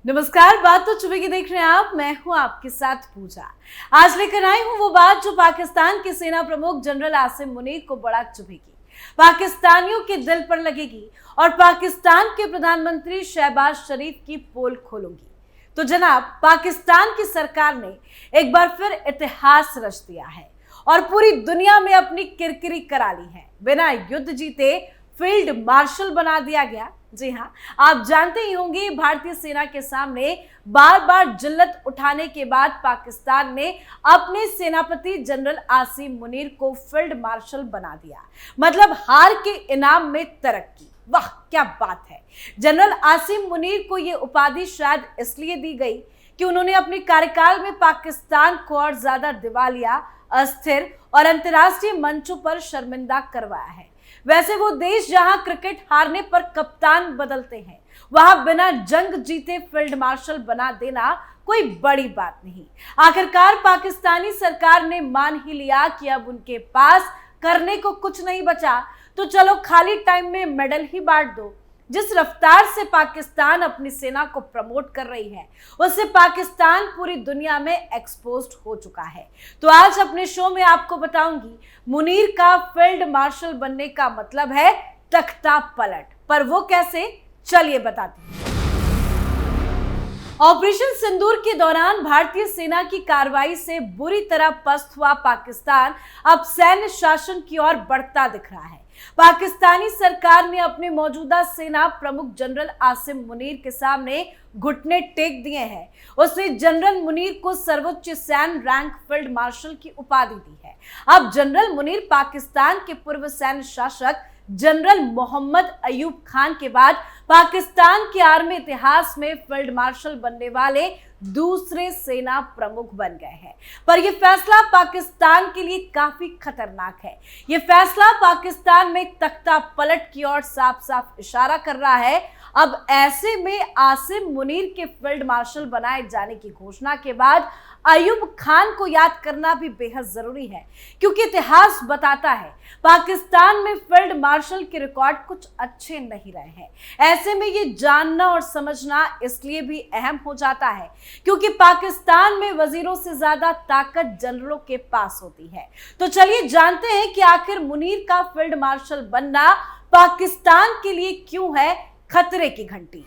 नमस्कार, बात तो चुभेगी देख रहे हैं आप। मैं हूं आपके साथ पूजा। आज लेकर आई हूं वो बात जो पाकिस्तान के सेना प्रमुख जनरल आसिम मुनीर को बड़ा चुभेगी, पाकिस्तानियों के दिल पर लगेगी और पाकिस्तान के प्रधानमंत्री शहबाज शरीफ की पोल खोलूंगी। तो जनाब, पाकिस्तान की सरकार ने एक बार फिर इतिहास रच दिया है और पूरी दुनिया में अपनी किरकिरी करा ली है। बिना युद्ध जीते फील्ड मार्शल बना दिया गया। जी हाँ, आप जानते ही होंगे, भारतीय सेना के सामने बार बार जिल्लत उठाने के बाद पाकिस्तान ने अपने सेनापति जनरल आसिम मुनीर को फील्ड मार्शल बना दिया। मतलब हार के इनाम में तरक्की। वाह क्या बात है। जनरल आसिम मुनीर को यह उपाधि शायद इसलिए दी गई कि उन्होंने अपने कार्यकाल में पाकिस्तान को और ज्यादा दिवालिया, अस्थिर और अंतर्राष्ट्रीय मंचों पर शर्मिंदा करवाया है। वैसे वो देश जहां क्रिकेट हारने पर कप्तान बदलते हैं, वहां बिना जंग जीते फील्ड मार्शल बना देना कोई बड़ी बात नहीं। आखिरकार पाकिस्तानी सरकार ने मान ही लिया कि अब उनके पास करने को कुछ नहीं बचा, तो चलो खाली टाइम में मेडल ही बांट दो। जिस रफ्तार से पाकिस्तान अपनी सेना को प्रमोट कर रही है, उससे पाकिस्तान पूरी दुनिया में एक्सपोज्ड हो चुका है। तो आज अपने शो में आपको बताऊंगी, मुनीर का फील्ड मार्शल बनने का मतलब है तख्ता पलट। पर वो कैसे, चलिए बताती हूँ। ऑपरेशन सिंदूर के दौरान भारतीय सेना की कार्रवाई से बुरी तरह पस्त हुआ पाकिस्तान अब सैन्य शासन की ओर बढ़ता दिख रहा है। पाकिस्तानी सरकार ने अपने मौजूदा सेना प्रमुख जनरल आसिम मुनीर के सामने घुटने टेक दिए हैं। उसने जनरल मुनीर को सर्वोच्च सैन्य रैंक फील्ड मार्शल की उपाधि दी है। अब जनरल मुनीर पाकिस्तान के पूर्व सैन्य शासक जनरल मोहम्मद अयूब खान के बाद पाकिस्तान के आर्मी इतिहास में फील्ड मार्शल बनने वाले दूसरे सेना प्रमुख बन गए हैं। पर यह फैसला पाकिस्तान के लिए काफी खतरनाक है। यह फैसला पाकिस्तान में तख्ता पलट की ओर साफ साफ इशारा कर रहा है। अब ऐसे में आसिम मुनीर के फील्ड मार्शल बनाए जाने की घोषणा के बाद अयूब खान को याद करना भी बेहद जरूरी है, क्योंकि इतिहास बताता है पाकिस्तान में फील्ड मार्शल के रिकॉर्ड कुछ अच्छे नहीं रहे हैं। ऐसे में ये जानना और समझना इसलिए भी अहम हो जाता है क्योंकि पाकिस्तान में वजीरों से ज्यादा ताकत जनरलों के पास होती है। तो चलिए जानते हैं कि आखिर मुनीर का फील्ड मार्शल बनना पाकिस्तान के लिए क्यों है खतरे की घंटी।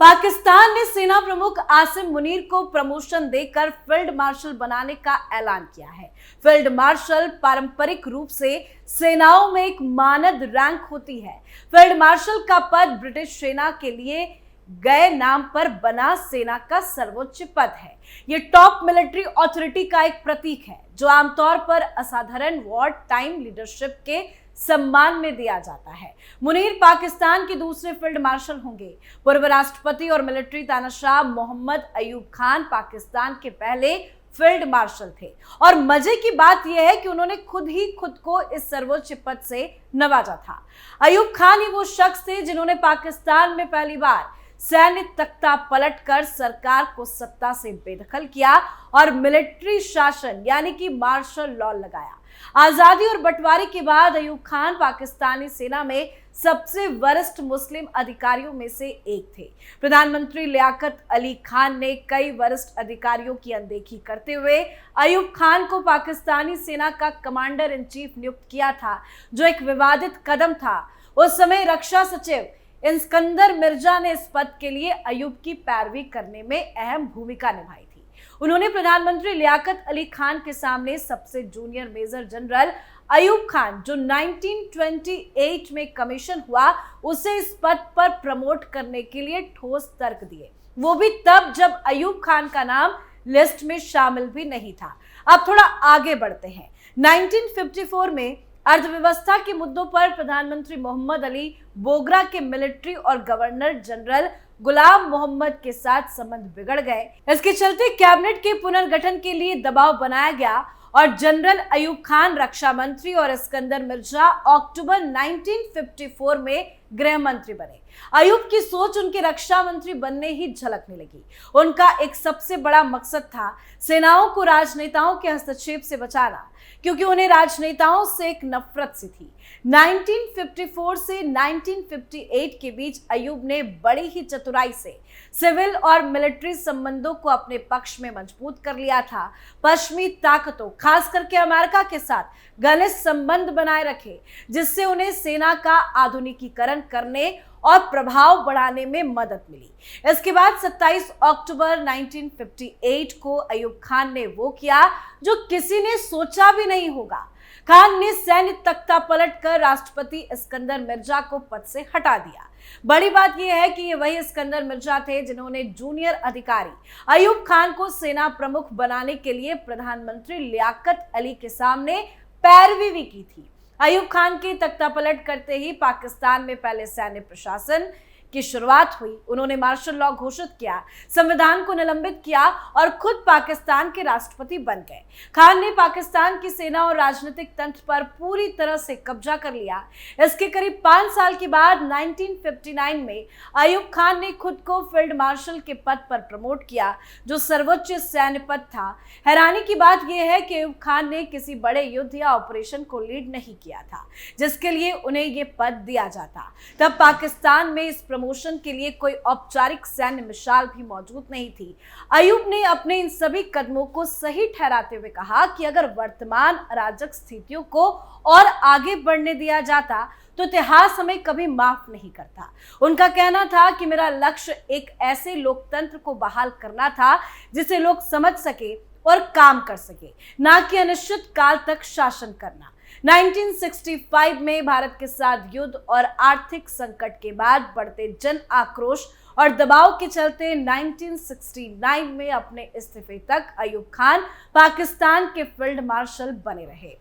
पाकिस्तान ने सेना प्रमुख आसिम मुनीर को प्रमोशन देकर फील्ड मार्शल बनाने का ऐलान किया है। फील्ड मार्शल पारंपरिक रूप से सेनाओं में एक मानद रैंक होती है। फील्ड मार्शल का पद ब्रिटिश सेना के लिए गए नाम पर बना सेना का सर्वोच्च पद है। यह टॉप मिलिट्री अथॉरिटी का एक प्रतीक है जो आमतौर पर असाधारण वॉर टाइम लीडरशिप के सम्मान में दिया जाता है। मुनीर पाकिस्तान के दूसरे फील्ड मार्शल होंगे। पूर्व राष्ट्रपति और मिलिट्री तानाशाह मोहम्मद अयूब खान पाकिस्तान के पहले फील्ड मार्शल थे और मजे की बात यह है कि उन्होंने खुद को इस सर्वोच्च पद से नवाजा था। अयूब खान ही वो शख्स थे जिन्होंने पाकिस्तान में पहली बार सैन्य तख्ता पलट कर सरकार को सत्ता से बेदखल किया और मिलिट्री शासन यानी कि मार्शल लॉ लगाया। आजादी और बंटवारे के बाद अयूब खान पाकिस्तानी सेना में सबसे वरिष्ठ मुस्लिम अधिकारियों में से एक थे। प्रधानमंत्री लियाकत अली खान ने कई वरिष्ठ अधिकारियों की अनदेखी करते हुए अयूब खान को पाकिस्तानी सेना का कमांडर इन चीफ नियुक्त किया था, जो एक विवादित कदम था। उस समय रक्षा सचिव इस्कंदर मिर्जा ने इस पद के लिए अयूब की पैरवी करने में अहम भूमिका निभाई थी। उन्होंने प्रधानमंत्री लियाकत अली खान के सामने सबसे junior major general Ayub Khan, जो 1928 में कमीशन हुआ, उसे इस पद पर प्रमोट करने के लिए ठोस तर्क दिए। वो भी तब जब अयूब खान का नाम लिस्ट में शामिल भी नहीं था। अब थोड़ा आगे बढ़ते हैं। 1954 में अर्थव्यवस्था के मुद्दों पर प्रधानमंत्री मोहम्मद अली बोगरा के मिलिट्री और गवर्नर जनरल गुलाम मोहम्मद के साथ संबंध बिगड़ गए। इसके चलते कैबिनेट के पुनर्गठन के लिए दबाव बनाया गया और जनरल अयूब खान रक्षा मंत्री और इस्कंदर मिर्जा अक्टूबर 1954 में गृह मंत्री बने। अयूब की सोच उनके रक्षा मंत्री बनने ही झलकने लगी। उनका एक सबसे बड़ा मकसद था सेनाओं को राजनेताओं के हस्तक्षेप से बचाना, क्योंकि उन्हें राजनेताओं से एक नफरत सी थी। 1954 से 1958 के बीच अयूब ने बड़ी ही चतुराई से सिविल और मिलिट्री संबंधों को अपने पक्ष में मजबूत कर लिया था। पश्चिमी ताकतों, खास करके अमेरिका के साथ घनिष्ठ संबंध बनाए रखे, जिससे उन्हें सेना का आधुनिकीकरण करने और प्रभाव बढ़ाने में मदद मिली। इसके बाद 27 अक्टूबर 1958 को अयूब खान ने वो किया जो किसी ने सोचा भी नहीं होगा। खान ने सैन्य तख्ता पलटकर राष्ट्रपति इस्कंदर मिर्जा को पद से हटा दिया। बड़ी बात यह है कि ये वही इस्कंदर मिर्जा थे जिन्होंने जूनियर अधिकारी अयूब खान को सेना प्रमुख बनाने के लिए प्रधानमंत्री लियाकत अली के सामने पैरवी भी की थी। अयूब खान की तख्तापलट करते ही पाकिस्तान में पहले सैन्य प्रशासन की शुरुआत हुई। उन्होंने मार्शल लॉ घोषित किया, संविधान को निलंबित किया और खुद पाकिस्तान के राष्ट्रपति बन गए। खान ने पाकिस्तान की सेना और राजनीतिक तंत्र पर पूरी तरह से कब्जा कर लिया। इसके करीब 5 साल के बाद 1959 में अयूब खान ने खुद को फील्ड मार्शल के पद पर प्रमोट किया, जो सर्वोच्च सैन्य पद था। हैरानी की बात यह है कि अयूब खान ने किसी बड़े युद्ध या ऑपरेशन को लीड नहीं किया था जिसके लिए उन्हें यह पद दिया जाता। तब पाकिस्तान में इस प्रमोशन के लिए कोई औपचारिक सैन्य मिसाल भी मौजूद नहीं थी। अयूब ने अपने इन सभी कदमों को सही ठहराते हुए कहा कि अगर वर्तमान अराजक स्थितियों को और आगे बढ़ने दिया जाता तो इतिहास हमें कभी माफ नहीं करता। उनका कहना था कि मेरा लक्ष्य एक ऐसे लोकतंत्र को बहाल करना था जिसे लोग समझ सके और काम कर सके, ना कि अनिश्चित काल तक शासन करना। 1965 में भारत के साथ युद्ध और आर्थिक संकट के बाद बढ़ते जन आक्रोश और दबाव के चलते 1969 में अपने इस्तीफे तक अयूब खान पाकिस्तान के फील्ड मार्शल बने रहे।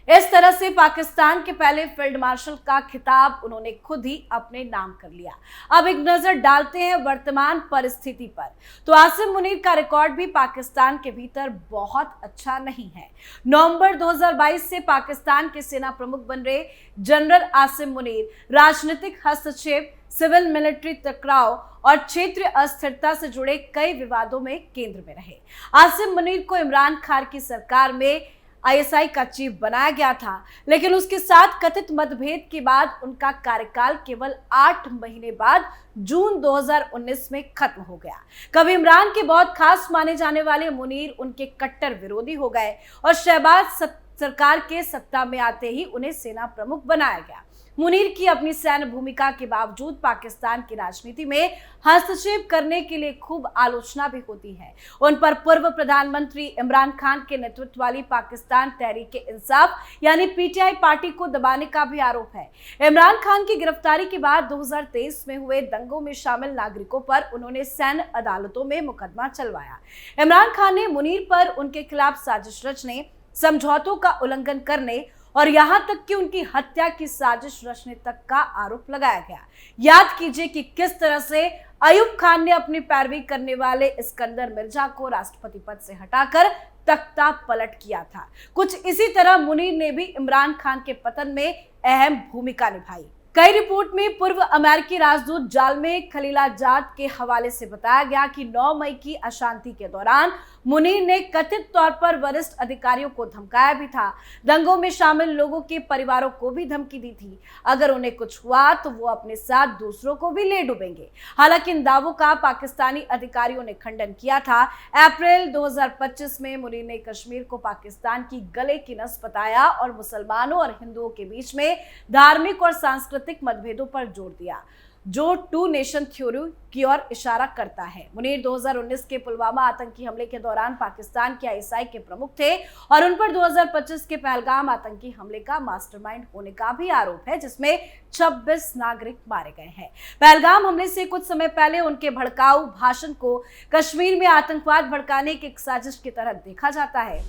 इस तरह से पाकिस्तान के पहले फील्ड मार्शल का खिताब उन्होंने खुद ही अपने नाम कर लिया। अब एक नजर डालते हैं वर्तमान परिस्थिति पर, तो आसिम मुनीर का रिकॉर्ड भी पाकिस्तान के भीतर बहुत अच्छा नहीं है। नवंबर 2022 से पाकिस्तान के सेना प्रमुख बन रहे जनरल आसिम मुनीर राजनीतिक हस्तक्षेप, सिविल मिलिट्री टकराव और क्षेत्रीय अस्थिरता से जुड़े कई विवादों में केंद्र में रहे। आसिम मुनीर को इमरान खान की सरकार में आईएसआई का चीफ बनाया गया था, लेकिन उसके साथ कथित मतभेद के बाद उनका कार्यकाल केवल 8 महीने बाद जून 2019 में खत्म हो गया। कभी इमरान के बहुत खास माने जाने वाले मुनीर उनके कट्टर विरोधी हो गए और शहबाज सरकार के सत्ता में आते ही उन्हें सेना प्रमुख बनाया गया। मुनीर की अपनी सैन्य भूमिका के बावजूद पाकिस्तान की राजनीति में हस्तक्षेप करने के लिए खूब आलोचना भी होती है। उन पर पूर्व प्रधानमंत्री इमरान खान के नेतृत्व वाली पाकिस्तान तहरीक-ए-इंसाफ यानी पीटीआई पार्टी को दबाने का भी आरोप है। इमरान खान की गिरफ्तारी के बाद 2023 में हुए दंगों में शामिल नागरिकों पर उन्होंने सैन्य अदालतों में मुकदमा चलवाया। इमरान खान ने मुनीर पर उनके खिलाफ साजिश रचने, समझौतों का उल्लंघन करने और यहां तक कि उनकी हत्या की साजिश रचने तक का आरोप लगाया गया। याद कीजिए कि किस तरह से अयूब खान ने अपनी पैरवी करने वाले इस्कंदर मिर्जा को राष्ट्रपति पद से हटाकर तख्ता पलट किया था। कुछ इसी तरह मुनीर ने भी इमरान खान के पतन में अहम भूमिका निभाई। कई रिपोर्ट में पूर्व अमेरिकी राजदूत जालमे खलीलाजाद के हवाले से बताया गया कि 9 मई की अशांति के दौरान मुनीर ने कथित तौर पर वरिष्ठ अधिकारियों को धमकाया भी था। दंगों में शामिल लोगों के परिवारों को भी धमकी दी थी, अगर उन्हें कुछ हुआ तो वो अपने साथ दूसरों को भी ले डूबेंगे। हालांकि इन दावों का पाकिस्तानी अधिकारियों ने खंडन किया था। अप्रैल 2025 में मुनीर ने कश्मीर को पाकिस्तान की गले की नस बताया और मुसलमानों और हिंदुओं के बीच में धार्मिक और सांस्कृतिक मतभेदों पर जोर दिया, जो 2 नेशन थ्योरी की ओर इशारा करता है। मुनीर 2019 के पुलवामा आतंकी हमले के दौरान पाकिस्तान के आईएसआई के प्रमुख थे और उन पर 2025 के पहलगाम आतंकी हमले का मास्टरमाइंड होने का भी आरोप है, जिसमें 26 नागरिक मारे गए हैं। पहलगाम हमले से कुछ समय पहले उनके भड़काऊ भाषण को कश्मीर में आतंकवाद भड़काने की एक साजिश की तरह देखा जाता है।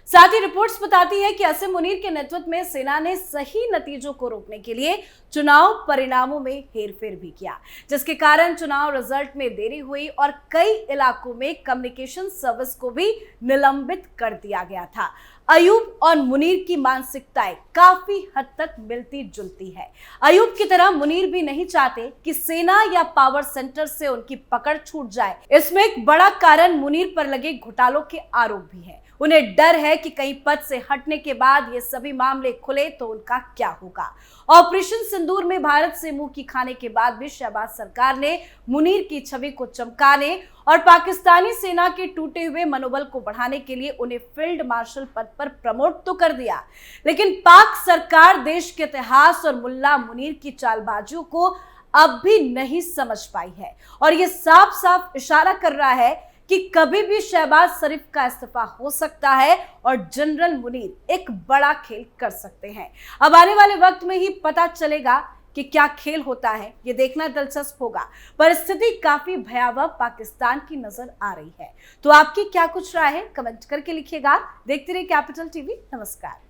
साथ ही रिपोर्ट्स बताती है कि आसिम मुनीर के नेतृत्व में सेना ने सही नतीजों को रोकने के लिए चुनाव परिणामों में हेरफेर भी किया, जिसके कारण चुनाव रिजल्ट में देरी हुई और कई इलाकों में कम्युनिकेशन सर्विस को भी निलंबित कर दिया गया था। अयूब और मुनीर की मानसिकताएं काफी हद तक मिलती जुलती है। अयूब की तरह मुनीर भी नहीं चाहते कि सेना या पावर सेंटर से उनकी पकड़ छूट जाए। इसमें एक बड़ा कारण मुनीर पर लगे घोटालों के आरोप भी है। उन्हें डर है कि कहीं पद से हटने के बाद ये सभी मामले खुले तो उनका क्या होगा। ऑपरेशन सिंदूर में भारत से मुंह की खाने के बाद भी शहबाज सरकार ने मुनीर की छवि को चमकाने और पाकिस्तानी सेना के टूटे हुए मनोबल को बढ़ाने के लिए उन्हें फील्ड मार्शल पद पर प्रमोट तो कर दिया, लेकिन पाक सरकार देश के इतिहास और मुल्ला मुनीर की चालबाजियों को अब भी नहीं समझ पाई है और ये साफ साफ इशारा कर रहा है कि कभी भी शहबाज शरीफ का इस्तीफा हो सकता है और जनरल मुनीर एक बड़ा खेल कर सकते हैं। अब आने वाले वक्त में ही पता चलेगा कि क्या खेल होता है, ये देखना दिलचस्प होगा। परिस्थिति काफी भयावह पाकिस्तान की नजर आ रही है। तो आपकी क्या कुछ राय है, कमेंट करके लिखिएगा। देखते रहिए कैपिटल टीवी। नमस्कार।